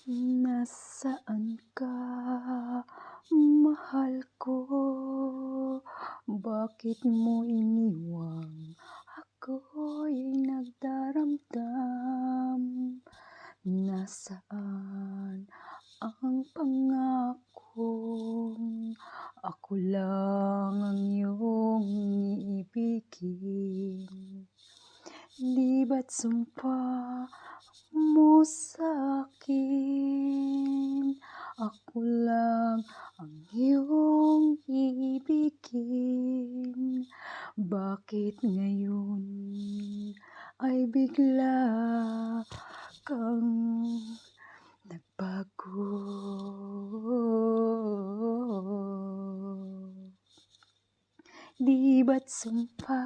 Nasaan ka, mahal ko? Bakit mo iniwang ako'y nagdaramdam? Nasaan ang pangakong ako lang ang iyong iibigin? Di ba't sumpa mo sa'kin ako lang ang iyong iibigin? Bakit ngayon ay bigla kang nagbago? Di ba't sumpa